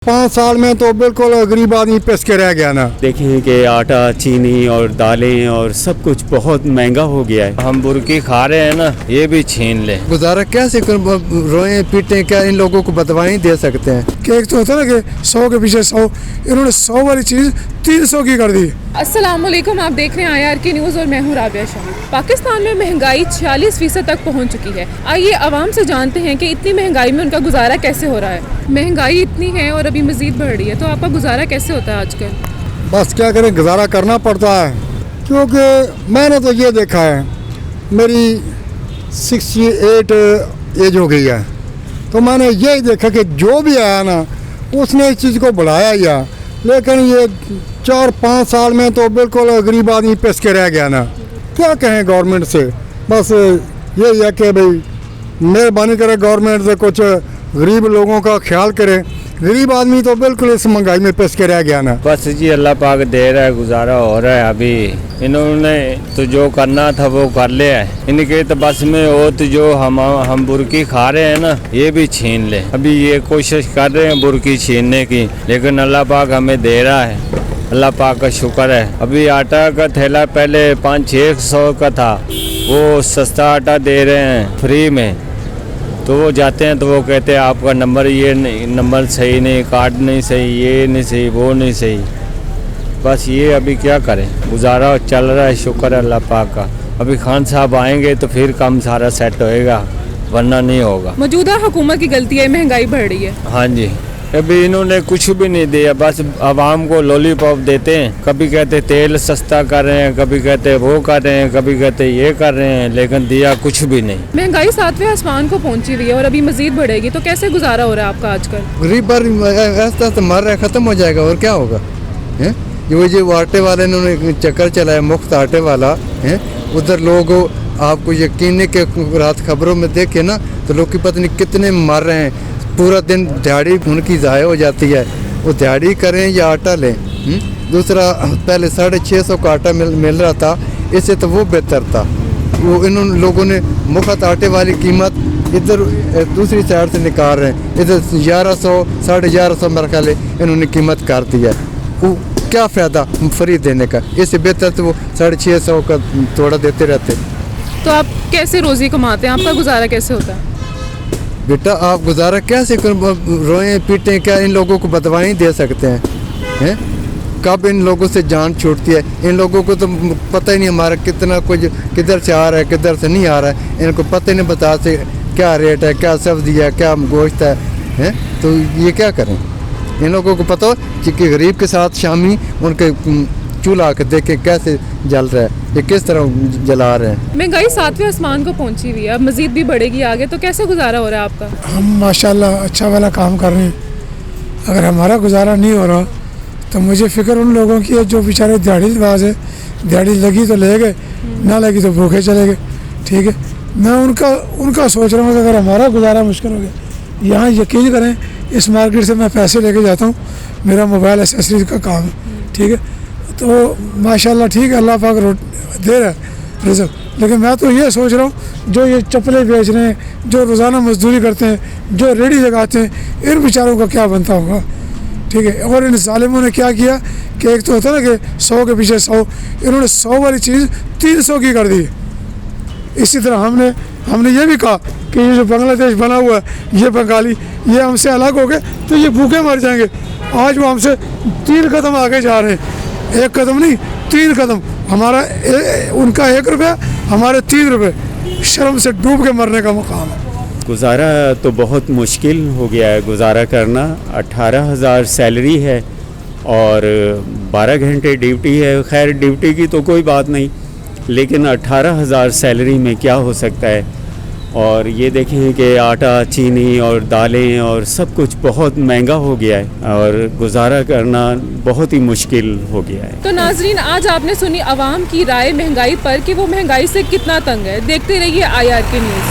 5 साल में तो बिल्कुल गरीब आदमी पिस के रह गया ना। देखें कि आटा, चीनी और दालें और सब कुछ बहुत महंगा हो गया है। हम बुर्की खा रहे हैं ना, ये भी छीन ले। गुजारा कैसे रोए पीटे, क्या इन लोगों को बदवाई दे सकते हैं? कि एक तो होता है ना कि 100 के पीछे 100, इन्होंने 100 वाली चीज़ 300 की कर दी। अस्सलाम वालेकुम, आप देख रहे हैं IRK न्यूज़ और मैं हूँ राबिया शाह। पाकिस्तान में महंगाई 46% तक पहुँच चुकी है। आइए आवाम से जानते हैं कि इतनी महंगाई में उनका गुजारा कैसे हो रहा है। महंगाई इतनी है और अभी मज़ीद बढ़ रही है, तो आपका गुजारा कैसे होता है आजकल? बस क्या करें, गुजारा करना पड़ता है, क्योंकि मैंने तो ये देखा है, मेरी 68 एज हो गई है, तो मैंने यही देखा कि जो भी आया ना उसने इस चीज़ को बढ़ाया ही है। लेकिन ये 4-5 साल में तो बिल्कुल गरीब आदमी पिस के रह गया ना। क्या कहें गवर्नमेंट से, बस यही है कि भाई मेहरबानी करे गवर्नमेंट से, कुछ गरीब लोगों का ख्याल करे। गरीब आदमी तो बिल्कुल इस महंगाई में पिस के रह गया ना। बस जी अल्लाह पाक दे रहा है, गुजारा हो रहा है। अभी इन्होंने तो जो करना था वो कर लिया है। इनके तो बस में हो तो जो हम बुर्की खा रहे हैं ना, ये भी छीन ले। अभी ये कोशिश कर रहे हैं बुर्की छीनने की, लेकिन अल्लाह पाक हमें दे रहा है। अल्लाह पाक का शुक्र है। अभी आटा का थैला पहले 500-600 का था, वो सस्ता आटा दे रहे हैं फ्री में। तो वो जाते हैं तो वो कहते हैं आपका नंबर ये नहीं, नंबर सही नहीं, कार्ड नहीं सही, ये नहीं सही, वो नहीं सही। बस ये अभी क्या करें, गुजारा चल रहा है, शुक्र है अल्लाह पाक का। अभी खान साहब आएंगे तो फिर काम सारा सेट होएगा, वरना नहीं होगा। मौजूदा हुकूमत की गलती है, महंगाई बढ़ रही है। हाँ जी, अभी इन्होंने कुछ भी नहीं दिया, बस आवाम को लॉलीपॉप देते हैं। कभी कहते तेल सस्ता कर रहे हैं, कभी कहते वो कर रहे हैं, कभी कहते ये कर रहे हैं, लेकिन दिया कुछ भी नहीं। महंगाई 7वें आसमान को पहुंची हुई है और अभी मजीद बढ़ेगी, तो कैसे गुजारा हो रहा है आपका आजकल? गरीब पर ऐसा मर रहा है, ख़त्म हो जाएगा और क्या होगा? हैं जो आटे वाले इन्होंने चक्कर चलाया, मुफ्त आटे वाला है। उधर लोग, आपको यकीन नहीं कि रात खबरों में देखे ना तो लोग की पता नहीं कितने मर रहे हैं। पूरा दिन दिहाड़ी उनकी ज़ाया हो जाती है, वो दिहाड़ी करें या आटा लें। दूसरा, पहले 650 का आटा मिल रहा था, इससे तो वो बेहतर था। वो इन लोगों ने मुफ्त आटे वाली कीमत इधर दूसरी साइड से निकाल रहे हैं। इधर 1100, 1150 मेरा ख्याल है इन्होंने कीमत कर दी है। वो क्या फ़ायदा फ्री देने का? इससे बेहतर तो वो 650 का थोड़ा देते रहते। तो आप कैसे रोज़ी कमाते हैं, आपका गुजारा कैसे होता है? बेटा आप गुजारा कैसे रोए पीटे, क्या इन लोगों को बदवाई दे सकते हैं? कब इन लोगों से जान छूटती है? इन लोगों को तो पता ही नहीं हमारा कितना कुछ किधर से आ रहा है, किधर से नहीं आ रहा है। इनको पता ही नहीं बता से क्या रेट है, क्या सब्जी है, क्या गोश्त है। तो ये क्या करें? इन लोगों को पता हो कि गरीब के साथ शामी उनके चूल्हा के देखे कैसे जल रहा है, ये किस तरह जला रहे हैं। महंगाई 7वें आसमान को पहुंची हुई है, अब मजीद भी बढ़ेगी आगे, तो कैसे गुजारा हो रहा है आपका? हम माशाल्लाह अच्छा वाला काम कर रहे हैं। अगर हमारा गुजारा नहीं हो रहा तो मुझे फ़िक्र उन लोगों की है जो बेचारे दिहाड़ीबाज है। दिहाड़ी लगी तो ले गए, ना लगी तो भूखे चले गए। ठीक है, मैं उनका सोच रहा हूँ कि अगर हमारा गुजारा मुश्किल हो गया। यहाँ यकीन करें, इस मार्केट से मैं पैसे लेके जाता हूँ, मेरा मोबाइल एसेसरीज का काम है। ठीक है, तो माशाल्लाह ठीक है, अल्लाह पाक दे रहा है रिज़्क़। लेकिन मैं तो ये सोच रहा हूँ जो ये चप्पलें बेच रहे हैं, जो रोज़ाना मजदूरी करते हैं, जो रेडी लगाते हैं, इन बेचारों का क्या बनता होगा? ठीक है, और इन ज़ालिमों ने क्या किया कि एक तो होता है ना कि 100 के पीछे 100, इन्होंने 100 वाली चीज़ 300 की कर दी। इसी तरह हमने ये भी कहा कि ये जो बांग्लादेश बना हुआ है, ये बंगाली, ये हमसे अलग हो गए तो ये भूखे मर जाएंगे। आज वो हमसे 3 कदम आगे जा रहे हैं, 1 कदम नहीं 3 कदम। हमारा उनका 1 रुपया, हमारे 3 रुपये। शर्म से डूब के मरने का मुकाम है। गुजारा तो बहुत मुश्किल हो गया है गुजारा करना। 18,000 सैलरी है और 12 घंटे ड्यूटी है। खैर ड्यूटी की तो कोई बात नहीं, लेकिन 18,000 सैलरी में क्या हो सकता है? और ये देखें कि आटा, चीनी और दालें और सब कुछ बहुत महंगा हो गया है और गुजारा करना बहुत ही मुश्किल हो गया है। तो नाजरीन, आज आपने सुनी आवाम की राय महंगाई पर कि वो महंगाई से कितना तंग है। देखते रहिए IRK न्यूज़।